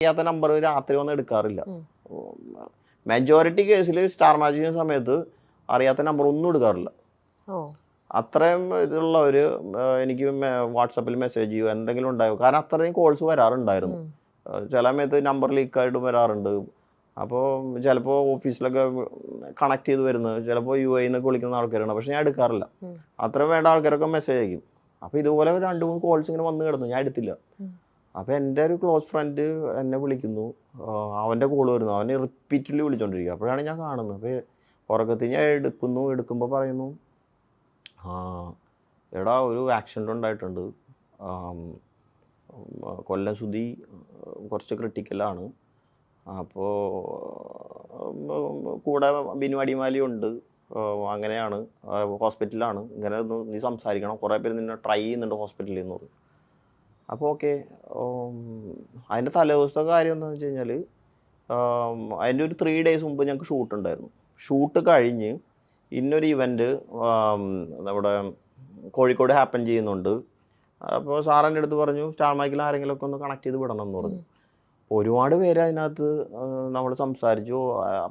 അറിയാത്ത നമ്പർ രാത്രി വന്ന് എടുക്കാറില്ല. മെജോറിറ്റി കേസിൽ സ്റ്റാർ മാജിക്കുന്ന സമയത്ത് അറിയാത്ത നമ്പർ ഒന്നും എടുക്കാറില്ല. അത്രയും ഇതുള്ളവർ എനിക്ക് വാട്സപ്പിൽ മെസ്സേജ് ചെയ്യുമോ എന്തെങ്കിലും ഉണ്ടായോ, കാരണം അത്രയും കോൾസ് വരാറുണ്ടായിരുന്നു. ചില സമയത്ത് നമ്പർ ലീക്കായിട്ട് വരാറുണ്ട്. അപ്പോൾ ചിലപ്പോൾ ഓഫീസിലൊക്കെ കണക്ട് ചെയ്ത് വരുന്നത് ചിലപ്പോൾ യു എന്നൊക്കെ വിളിക്കുന്ന ആൾക്കാരാണ്. പക്ഷെ ഞാൻ എടുക്കാറില്ല. അത്രയും വേണ്ട ആൾക്കാരൊക്കെ മെസ്സേജ് അയക്കും. അപ്പോൾ ഇതുപോലെ 2-3 കോൾസ് ഇങ്ങനെ വന്ന് കിടന്നു, ഞാൻ എടുത്തില്ല. അപ്പോൾ എൻ്റെ ഒരു ക്ലോസ് ഫ്രണ്ട് എന്നെ വിളിക്കുന്നു, അവൻ്റെ കോൾ വരുന്നു, അവനെ റിപ്പീറ്റ്ലി വിളിച്ചോണ്ടിരിക്കുക. അപ്പോഴാണ് ഞാൻ കാണുന്നത്. അപ്പോൾ ഉറക്കത്തിൽ ഞാൻ എടുക്കുമ്പോൾ പറയുന്നു, എടാ ഒരു ആക്സിഡൻ്റ് ഉണ്ടായിട്ടുണ്ട്, കൊല്ലം സുധി കുറച്ച് ക്രിട്ടിക്കലാണ്, അപ്പോൾ കൂടെ ബിനു അടിമാലിയുണ്ട്, അങ്ങനെയാണ്, ഹോസ്പിറ്റലിലാണ്, ഇങ്ങനെ ഒന്ന് നീ സംസാരിക്കണം, കുറേ പേര് നിന്നെ ട്രൈ ചെയ്യുന്നുണ്ട് ഹോസ്പിറ്റലിൽ നിന്ന് പറഞ്ഞു. അപ്പോൾ ഓക്കെ. അതിൻ്റെ തലേദിവസത്തെ കാര്യം എന്താണെന്ന് വെച്ച് കഴിഞ്ഞാൽ, അതിൻ്റെ ഒരു 3 days മുമ്പ് ഞങ്ങൾക്ക് ഷൂട്ട് ഉണ്ടായിരുന്നു. ഷൂട്ട് കഴിഞ്ഞ് ഇന്നൊരു ഇവൻറ്റ് നമ്മുടെ കോഴിക്കോട് ഹാപ്പൻ ചെയ്യുന്നുണ്ട്. അപ്പോൾ സാറിൻ്റെ അടുത്ത് പറഞ്ഞു സ്റ്റാർ മൈക്കിൽ ആരെങ്കിലുമൊക്കെ ഒന്ന് കണക്ട് ചെയ്ത് വിടണം എന്ന് പറഞ്ഞു. ഒരുപാട് പേര് അതിനകത്ത് നമ്മൾ സംസാരിച്ചു.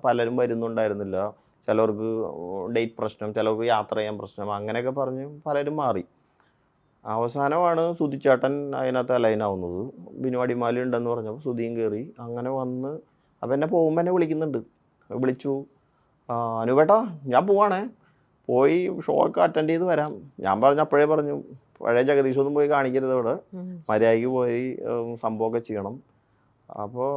പലരും വരുന്നുണ്ടായിരുന്നില്ല. ചിലർക്ക് ഡേറ്റ് പ്രശ്നം, ചിലർക്ക് യാത്ര ചെയ്യാൻ പ്രശ്നം, അങ്ങനെയൊക്കെ പറഞ്ഞ് പലരും മാറി. അവസാനമാണ് സുധിച്ചേട്ടൻ അതിനകത്ത് അലൈനാവുന്നത്. ബിനു അടിമാലി ഉണ്ടെന്ന് പറഞ്ഞപ്പോൾ സുധിയും കയറി. അങ്ങനെ വന്ന് അപ്പം എന്നെ പോകുമ്പോൾ എന്നെ വിളിക്കുന്നുണ്ട്. വിളിച്ചു, അനുവേട്ടാ ഞാൻ പോവാണേ, പോയി ഷോ ഒക്കെ അറ്റൻഡ് ചെയ്ത് വരാം. ഞാൻ അപ്പോഴേ പറഞ്ഞു, പഴയ ജഗദീഷൊന്നും പോയി കാണിക്കരുത്, ഇവിടെ മര്യാദയ്ക്ക് പോയി സംഭവമൊക്കെ ചെയ്യണം. അപ്പോൾ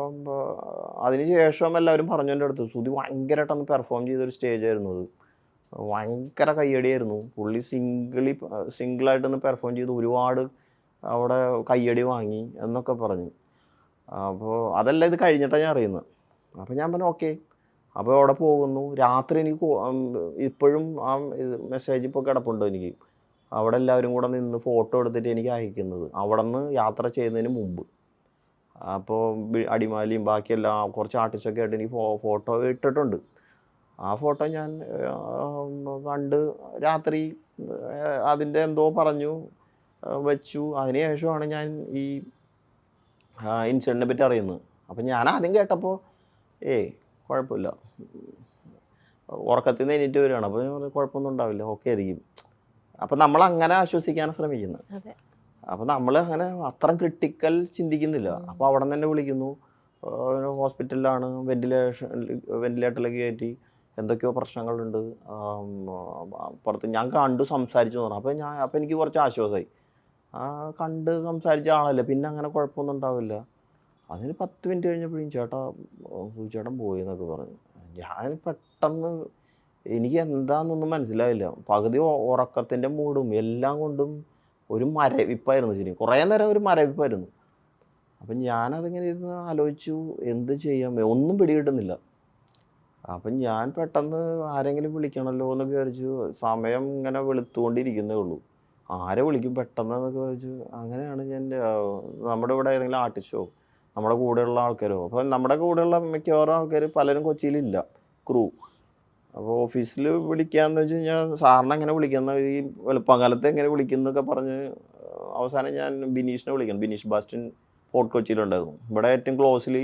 അതിന് ശേഷം എല്ലാവരും പറഞ്ഞു എൻ്റെ അടുത്ത്, സുധി ഭയങ്കരമായിട്ടൊന്ന് പെർഫോം ചെയ്തൊരു സ്റ്റേജായിരുന്നു അത്. ഭയങ്കര കയ്യടിയായിരുന്നു. പുള്ളി സിംഗിളായിട്ടൊന്ന് പെർഫോം ചെയ്ത് ഒരുപാട് അവിടെ കയ്യടി വാങ്ങി എന്നൊക്കെ പറഞ്ഞു. അപ്പോൾ അതെല്ലാം ഇത് കഴിഞ്ഞിട്ടാണ് ഞാൻ അറിയുന്നത്. അപ്പോൾ ഞാൻ പറഞ്ഞു ഓക്കെ. അപ്പോൾ അവിടെ പോകുന്നു. രാത്രി എനിക്ക് ഇപ്പോഴും ആ മെസ്സേജ് ഇപ്പോൾ കിടപ്പുണ്ട് എനിക്ക്. അവിടെ എല്ലാവരും കൂടെ നിന്ന് ഫോട്ടോ എടുത്തിട്ട് എനിക്ക് അയക്കുന്നത് അവിടെ നിന്ന് യാത്ര ചെയ്യുന്നതിന് മുമ്പ്. അപ്പോൾ അടിമാലിയും ബാക്കിയെല്ലാം കുറച്ച് ആർട്ടിസ്റ്റൊക്കെ ആയിട്ട് എനിക്ക് ഫോട്ടോ ഇട്ടിട്ടുണ്ട്. ആ ഫോട്ടോ ഞാൻ കണ്ട് രാത്രി അതിൻ്റെ എന്തോ പറഞ്ഞു വെച്ചു. അതിന് ശേഷമാണ് ഞാൻ ഈ ഇൻസിഡൻറ്റിനെ പറ്റി അറിയുന്നത്. അപ്പം ഞാൻ ആദ്യം കേട്ടപ്പോൾ കുഴപ്പമില്ല, ഉറക്കത്തിൽ നിന്ന് എണീറ്റ് വരികയാണ്. അപ്പോൾ കുഴപ്പമൊന്നും ഉണ്ടാവില്ല, ഓക്കെ ആയിരിക്കും. അപ്പം നമ്മൾ അങ്ങനെ ആശ്വസിക്കാൻ ശ്രമിക്കുന്നത്. അപ്പം നമ്മൾ അങ്ങനെ അത്ര ക്രിട്ടിക്കൽ ചിന്തിക്കുന്നില്ല. അപ്പോൾ അവിടെ നിന്ന് തന്നെ വിളിക്കുന്നു, ഹോസ്പിറ്റലിലാണ്, വെന്റിലേറ്ററിലേക്ക് കയറ്റി, എന്തൊക്കെയോ പ്രശ്നങ്ങളുണ്ട്, പുറത്ത് ഞാൻ കണ്ടു സംസാരിച്ചു എന്ന് പറഞ്ഞു. അപ്പോൾ എനിക്ക് കുറച്ച് ആശ്വാസമായി. കണ്ട് സംസാരിച്ച ആളല്ലേ, പിന്നെ അങ്ങനെ കുഴപ്പമൊന്നും ഉണ്ടാവില്ല. അതിന് 10 മിനിറ്റ് കഴിഞ്ഞപ്പോഴും ചേട്ടൻ പോയി എന്നൊക്കെ പറഞ്ഞു. ഞാൻ പെട്ടെന്ന് എനിക്ക് എന്താണെന്നൊന്നും മനസ്സിലായില്ല. പകുതി ഉറക്കത്തിൻ്റെ മൂടും എല്ലാം കൊണ്ടും ഒരു മരവിപ്പായിരുന്നു. ശരി, കുറേ നേരം ഒരു മരവിപ്പായിരുന്നു. അപ്പം ഞാനതിങ്ങനെ ഇരുന്ന് ആലോചിച്ചു, എന്ത് ചെയ്യാം, ഒന്നും പിടികിട്ടുന്നില്ല. അപ്പം ഞാൻ പെട്ടെന്ന് ആരെങ്കിലും വിളിക്കണമല്ലോ എന്നൊക്കെ വിചാരിച്ചു. സമയം ഇങ്ങനെ വെളുത്തുകൊണ്ടിരിക്കുന്നേ ഉള്ളൂ, ആരെ വിളിക്കും പെട്ടെന്ന് എന്നൊക്കെ വിചാരിച്ചു. അങ്ങനെയാണ് ഞാൻ നമ്മുടെ ഇവിടെ ഏതെങ്കിലും ആർട്ടിസ്റ്റോ നമ്മുടെ കൂടെയുള്ള ആൾക്കാരോ, അപ്പോൾ നമ്മുടെ കൂടെയുള്ള മിക്കവാറും ആൾക്കാർ പലരും കൊച്ചിയിലില്ല, ക്രൂ. അപ്പോൾ ഓഫീസിൽ വിളിക്കാമെന്ന് വെച്ച് കഴിഞ്ഞാൽ സാറിനെ എങ്ങനെ വിളിക്കുന്ന, ഈ വെളുപ്പാങ്കാലത്ത് എങ്ങനെ വിളിക്കുന്നൊക്കെ പറഞ്ഞ് അവസാനം ഞാൻ ബിനീഷിനെ വിളിക്കണം. ബിനീഷ് ബാസ്റ്റിൻ ഫോർട്ട് കൊച്ചിയിലുണ്ടായിരുന്നു. ഇവിടെ ഏറ്റവും ക്ലോസ്ലി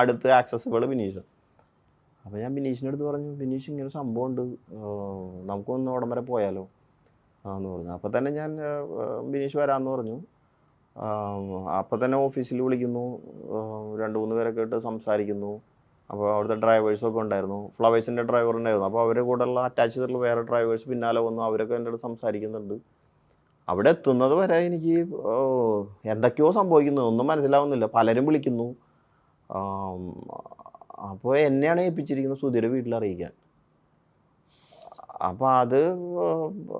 അടുത്ത് ആക്സസിബിൾ ബിനീഷ്. അപ്പോൾ ഞാൻ ബിനീഷിൻ്റെ അടുത്ത് പറഞ്ഞു, ബിനീഷ് ഇങ്ങനെ സംഭവം ഉണ്ട്, നമുക്കൊന്ന് അവിടം വരെ പോയാലോ എന്ന് പറഞ്ഞു. അപ്പോൾ തന്നെ ഞാൻ ബിനീഷ് വരാമെന്ന് പറഞ്ഞു. അപ്പോൾ തന്നെ ഓഫീസിൽ വിളിക്കുന്നു, 2-3 പേരൊക്കെ ഇട്ട് സംസാരിക്കുന്നു. അപ്പോൾ അവിടുത്തെ ഡ്രൈവേഴ്സൊക്കെ ഉണ്ടായിരുന്നു, ഫ്ലവേഴ്സിൻ്റെ ഡ്രൈവർ ഉണ്ടായിരുന്നു. അപ്പോൾ അവരുടെ കൂടെയുള്ള അറ്റാച്ച് ചെയ്തിട്ടുള്ള വേറെ ഡ്രൈവേഴ്സ് പിന്നാലെ വന്നു, അവരൊക്കെ എൻ്റെ അടുത്ത് സംസാരിക്കുന്നുണ്ട്. അവിടെ എത്തുന്നത് വരെ എനിക്ക് എന്തൊക്കെയോ സംഭവിക്കുന്നു, ഒന്നും മനസ്സിലാവുന്നില്ല. പലരും വിളിക്കുന്നു. അപ്പോൾ എന്നെയാണ് ഏൽപ്പിച്ചിരിക്കുന്നത് സുധിയുടെ വീട്ടിൽ അറിയിക്കാൻ. അപ്പോൾ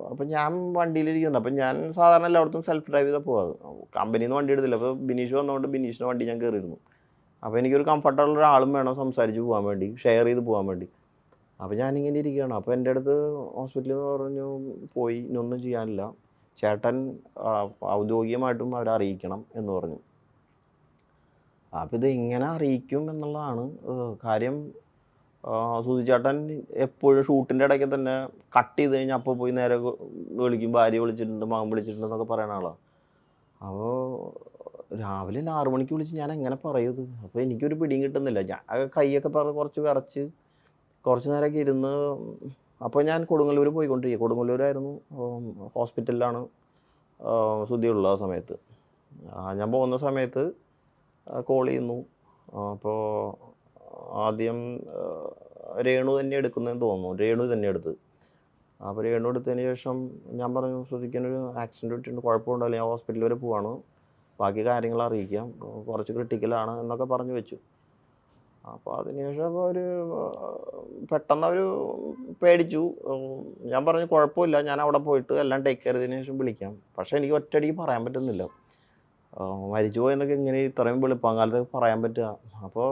അപ്പോൾ ഞാൻ വണ്ടിയിലിരിക്കുന്നുണ്ട്. അപ്പം ഞാൻ സാധാരണ എല്ലായിടത്തും സെൽഫ് ഡ്രൈവ് ചെയ്താൽ പോകാറ്, കമ്പനിയിൽ നിന്ന് വണ്ടി എടുത്തില്ല. അപ്പോൾ ബിനീഷ് വന്നതുകൊണ്ട് ബിനീഷിൻ്റെ വണ്ടി ഞാൻ കയറിയിരുന്നു. അപ്പോൾ എനിക്കൊരു കംഫർട്ടബിൾ ഒരാളും വേണം സംസാരിച്ച് പോകാൻ വേണ്ടി, ഷെയർ ചെയ്ത് പോകാൻ വേണ്ടി. അപ്പോൾ ഞാനിങ്ങനെ ഇരിക്കുകയാണ്. അപ്പോൾ എൻ്റെ അടുത്ത് ഹോസ്പിറ്റലിൽ പറഞ്ഞു, പോയി ഇനിയൊന്നും ചെയ്യാനില്ല, ചേട്ടൻ ഔദ്യോഗികമായിട്ടും അവരെ അറിയിക്കണം എന്ന് പറഞ്ഞു. അപ്പോൾ ഇത് എങ്ങനെ അറിയിക്കും എന്നുള്ളതാണ് കാര്യം. സുധിച്ചേട്ടൻ എപ്പോഴും ഷൂട്ടിൻ്റെ ഇടയ്ക്ക് തന്നെ കട്ട് ചെയ്ത് കഴിഞ്ഞാൽ അപ്പോൾ പോയി നേരെ വിളിക്കും, ഭാര്യ വിളിച്ചിട്ടുണ്ട്, മകൻ വിളിച്ചിട്ടുണ്ടെന്നൊക്കെ പറയുന്ന ആളാണ്. അപ്പോൾ രാവിലെ 6 മണിക്ക് വിളിച്ച് ഞാൻ എങ്ങനെ പറയത്? അപ്പോൾ എനിക്കൊരു പിടിയും കിട്ടുന്നില്ല. ഞാൻ കൈയൊക്കെ കുറച്ച് വിറച്ച് കുറച്ച് നേരമൊക്കെ ഇരുന്ന്. അപ്പോൾ ഞാൻ കൊടുങ്ങല്ലൂർ പോയിക്കൊണ്ടിരിക്കുക. കൊടുങ്ങല്ലൂരായിരുന്നു, ഹോസ്പിറ്റലിലാണ് സുധിയുള്ള ആ സമയത്ത്. ഞാൻ പോകുന്ന സമയത്ത് കോൾ ചെയ്യുന്നു. അപ്പോൾ ആദ്യം രേണു തന്നെ എടുക്കുന്നതെന്ന് തോന്നുന്നു. രേണു തന്നെ എടുത്ത്. അപ്പോൾ രേണു എടുത്തതിന് ശേഷം ഞാൻ പറഞ്ഞു, സുധിക്കാനൊരു ആക്സിഡൻറ്റ് പറ്റിയിട്ടുണ്ട്, കുഴപ്പമുണ്ടല്ലോ, ഞാൻ ഹോസ്പിറ്റലിൽ വരെ പോവാണ്, ബാക്കി കാര്യങ്ങൾ അറിയിക്കാം, കുറച്ച് ക്രിട്ടിക്കലാണ് എന്നൊക്കെ പറഞ്ഞു വെച്ചു. അപ്പോൾ അതിനുശേഷം അവർ പെട്ടെന്ന് അവർ പേടിച്ചു. ഞാൻ പറഞ്ഞു കുഴപ്പമില്ല, ഞാൻ അവിടെ പോയിട്ട് എല്ലാം ടേക്ക് കെയർ ചെയ്തതിന് ശേഷം വിളിക്കാം. പക്ഷേ എനിക്ക് ഒറ്റയടിക്ക് പറയാൻ പറ്റുന്നില്ല. മരിച്ചു പോയെന്നൊക്കെ ഇങ്ങനെ ഇത്രയും വെളുപ്പാങ്കാലത്ത് പറയാൻ പറ്റുക. അപ്പോൾ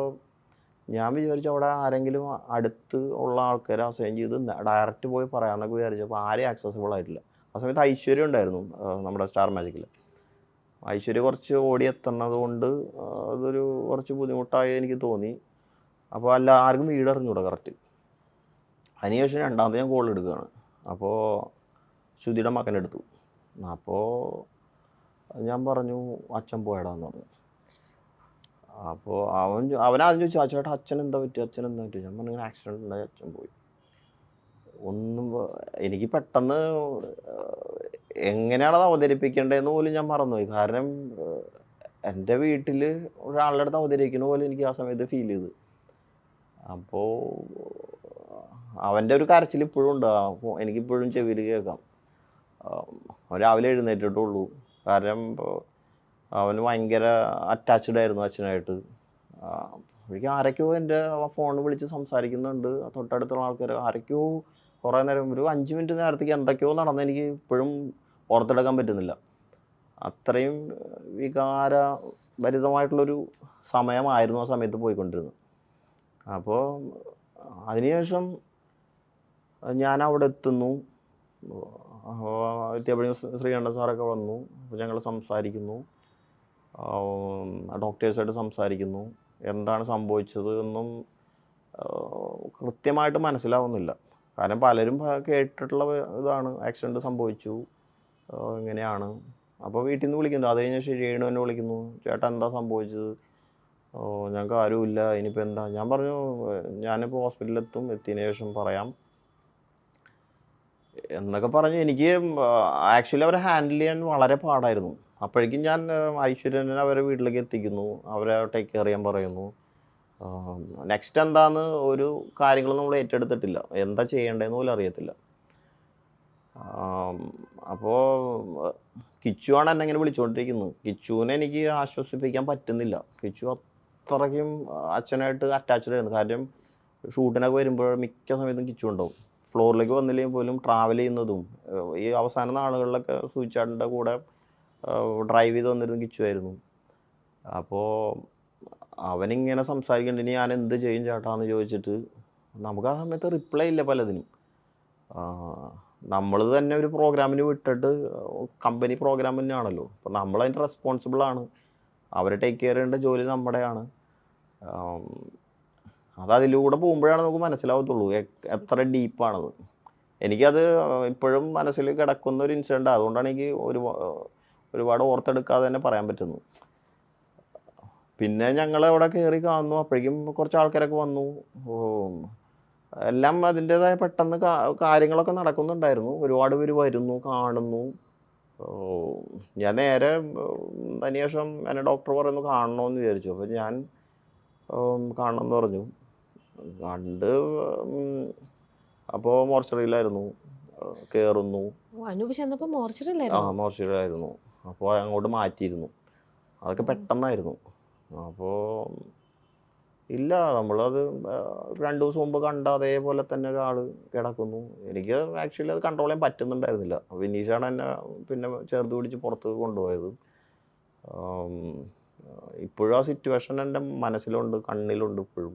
ഞാൻ വിചാരിച്ചു അവിടെ ആരെങ്കിലും അടുത്ത് ഉള്ള ആൾക്കാരെ അസൈൻ ചെയ്ത് ഡയറക്റ്റ് പോയി പറയാമെന്നൊക്കെ വിചാരിച്ചപ്പോൾ ആരെയും ആക്സസിബിൾ ആയിട്ടില്ല. ആ സമയത്ത് ഐശ്വര്യ ഉണ്ടായിരുന്നു, നമ്മുടെ സ്റ്റാർ മാജിക്കിൽ. ഐശ്വര്യ കുറച്ച് ഓടി എത്തുന്നത് കൊണ്ട് അതൊരു കുറച്ച് ബുദ്ധിമുട്ടായി എനിക്ക് തോന്നി. അപ്പോൾ ആർക്കും വീട് അറിഞ്ഞൂടാ കറക്റ്റ്. അതിനുശേഷം രണ്ടാമത്തെ ഞാൻ കോൾ എടുക്കുകയാണ്. അപ്പോൾ ശ്രുതിയുടെ മകനെടുത്തു. അപ്പോൾ ഞാൻ പറഞ്ഞു അച്ഛൻ പോയടാന്ന് പറഞ്ഞു. അപ്പോൾ അവനാദ്യം ചോദിച്ചു, ചേട്ടാ അച്ഛൻ എന്താ പറ്റി, അച്ഛൻ എന്താ പറ്റി? ഞാൻ പറഞ്ഞു ഇങ്ങനെ ആക്സിഡൻറ്റ് ഉണ്ടായി, അച്ഛൻ പോയി. ഒന്നും എനിക്ക് പെട്ടെന്ന് എങ്ങനെയാണത് അവതരിപ്പിക്കേണ്ടതെന്ന് പോലും ഞാൻ മറന്നുപോയി. കാരണം എൻ്റെ വീട്ടിൽ ഒരാളുടെ അടുത്ത് അവതരിക്കുന്ന പോലെ എനിക്ക് ആ സമയത്ത് ഫീൽ ചെയ്തു. അപ്പോൾ അവൻ്റെ ഒരു കരച്ചിൽ ഇപ്പോഴും ഉണ്ട്, എനിക്കിപ്പോഴും ചെവിയിൽ കേൾക്കാം. രാവിലെ എഴുന്നേറ്റിട്ടുള്ളൂ. കാരണം അവന് ഭയങ്കര അറ്റാച്ച്ഡ് ആയിരുന്നു അച്ഛനായിട്ട്. എനിക്ക് ആരൊക്കെയോ എൻ്റെ ഫോൺ വിളിച്ച് സംസാരിക്കുന്നുണ്ട്, തൊട്ടടുത്തുള്ള ആൾക്കാർ ആരൊക്കെയോ കുറേ നേരം, ഒരു 5 മിനിറ്റ് നേരത്തേക്ക് എന്തൊക്കെയോ നടന്ന് എനിക്ക് ഇപ്പോഴും ഓർത്തെടുക്കാൻ പറ്റുന്നില്ല. അത്രയും വികാരഭരിതമായിട്ടുള്ളൊരു സമയമായിരുന്നു ആ സമയത്ത് പോയിക്കൊണ്ടിരുന്നത്. അപ്പോൾ അതിനുശേഷം ഞാൻ അവിടെ എത്തുന്നു. എത്തിയപ്പോഴും ശ്രീകണ്ഠൻ സാറൊക്കെ വന്നു. അപ്പോൾ ഞങ്ങൾ സംസാരിക്കുന്നു, ഡോക്ടേഴ്സായിട്ട് സംസാരിക്കുന്നു. എന്താണ് സംഭവിച്ചത് എന്നും കൃത്യമായിട്ട് മനസ്സിലാവുന്നില്ല. കാരണം പലരും കേട്ടിട്ടുള്ള ഇതാണ്, ആക്സിഡൻറ്റ് സംഭവിച്ചു ഇങ്ങനെയാണ്. അപ്പോൾ വീട്ടിൽ നിന്ന് വിളിക്കുന്നു. അത് കഴിഞ്ഞ് രേണു എന്നെ വിളിക്കുന്നു, ചേട്ടാ എന്താ സംഭവിച്ചത്, ഞങ്ങൾക്ക് ആരുമില്ല, ഇനിയിപ്പോൾ എന്താ? ഞാൻ പറഞ്ഞു ഞാനിപ്പോൾ ഹോസ്പിറ്റലിലെത്തും, എത്തിയതിന് ശേഷം പറയാം എന്നൊക്കെ പറഞ്ഞു. എനിക്ക് ആക്ച്വലി അവരെ ഹാൻഡിൽ ചെയ്യാൻ വളരെ പാടായിരുന്നു. അപ്പോഴേക്കും ഞാൻ ഐശ്വര്യനെ അവരെ വീട്ടിലേക്ക് എത്തിക്കുന്നു, അവരെ ടേക്ക് കെയർ ചെയ്യാൻ പറയുന്നു. നെക്സ്റ്റ് എന്താന്ന് ഒരു കാര്യങ്ങളും നമ്മൾ ഏറ്റെടുത്തിട്ടില്ല, എന്താ ചെയ്യേണ്ടതെന്ന് പോലും അറിയത്തില്ല. അപ്പോൾ കിച്ചുവാണ് എന്നെ ഇങ്ങനെ വിളിച്ചുകൊണ്ടിരിക്കുന്നത്. കിച്ചുവിനെ എനിക്ക് ആശ്വസിപ്പിക്കാൻ പറ്റുന്നില്ല. കിച്ചു അത്രയ്ക്കും അച്ഛനായിട്ട് അറ്റാച്ച്ഡ് ആയിരുന്നു. കാര്യം ഷൂട്ടിനൊക്കെ വരുമ്പോൾ മിക്ക സമയത്തും കിച്ചു ഉണ്ടാവും. ഫ്ലോറിലേക്ക് വന്നില്ലെങ്കിൽ പോലും ട്രാവൽ ചെയ്യുന്നതും ഈ അവസാന നാളുകളിലൊക്കെ സൂചിച്ചാടിൻ്റെ കൂടെ ഡ്രൈവ് ചെയ്ത് വന്നിരുന്നു കിച്ചുവായിരുന്നു. അപ്പോൾ അവനിങ്ങനെ സംസാരിക്കേണ്ട, ഇനി ഞാൻ എന്ത് ചെയ്യും ചേട്ടാന്ന് ചോദിച്ചിട്ട് നമുക്ക് ആ സമയത്ത് റിപ്ലൈ ഇല്ല പലതിനും. നമ്മൾ തന്നെ ഒരു പ്രോഗ്രാമിന് വിട്ടിട്ട്, കമ്പനി പ്രോഗ്രാം തന്നെയാണല്ലോ, അപ്പോൾ നമ്മളതിൻ്റെ റെസ്പോൺസിബിളാണ്. അവരെ ടേക്ക് കെയർ ചെയ്യേണ്ട ജോലി നമ്മുടെയാണ്. അതിലൂടെ പോകുമ്പോഴാണ് നമുക്ക് മനസ്സിലാവത്തുള്ളൂ എത്ര ഡീപ്പാണത്. എനിക്കത് ഇപ്പോഴും മനസ്സിൽ കിടക്കുന്ന ഒരു ഇൻസിഡൻ്റ്. അതുകൊണ്ടാണ് എനിക്ക് ഒരുപാട് ഓർത്തെടുക്കാതെ തന്നെ പറയാൻ പറ്റുന്നു. പിന്നെ ഞങ്ങൾ അവിടെ കയറി കാണുന്നു. അപ്പോഴേക്കും കുറച്ച് ആൾക്കാരൊക്കെ വന്നു. എല്ലാം അതിൻ്റേതായ പെട്ടെന്ന് കാര്യങ്ങളൊക്കെ നടക്കുന്നുണ്ടായിരുന്നു. ഒരുപാട് പേര് വരുന്നു, കാണുന്നു. ഞാൻ നേരെ അതിനുശേഷം എന്നെ ഡോക്ടർ പറയുന്നു കാണണമെന്ന് വിചാരിച്ചു. അപ്പോൾ ഞാൻ കാണണമെന്ന് പറഞ്ഞു. കണ്ട് അപ്പോൾ മോർച്ചറിയിലായിരുന്നു, കയറുന്നു. മോർച്ചറിയിലായിരുന്നു. അപ്പോൾ അങ്ങോട്ട് മാറ്റിയിരുന്നു. അതൊക്കെ പെട്ടെന്നായിരുന്നു. അപ്പോൾ ഇല്ല, നമ്മളത് 2 ദിവസം മുമ്പ് കണ്ട അതേപോലെ തന്നെ ഒരാൾ കിടക്കുന്നു. എനിക്ക് ആക്ച്വലി അത് കൺട്രോൾ ചെയ്യാൻ പറ്റുന്നുണ്ടായിരുന്നില്ല. വിനീഷാണ് എന്നെ പിന്നെ ചേർത്ത് പിടിച്ച് പുറത്ത് കൊണ്ടുപോയത്. ഇപ്പോഴും ആ സിറ്റുവേഷൻ എൻ്റെ മനസ്സിലുണ്ട്, കണ്ണിലുണ്ട് ഇപ്പോഴും.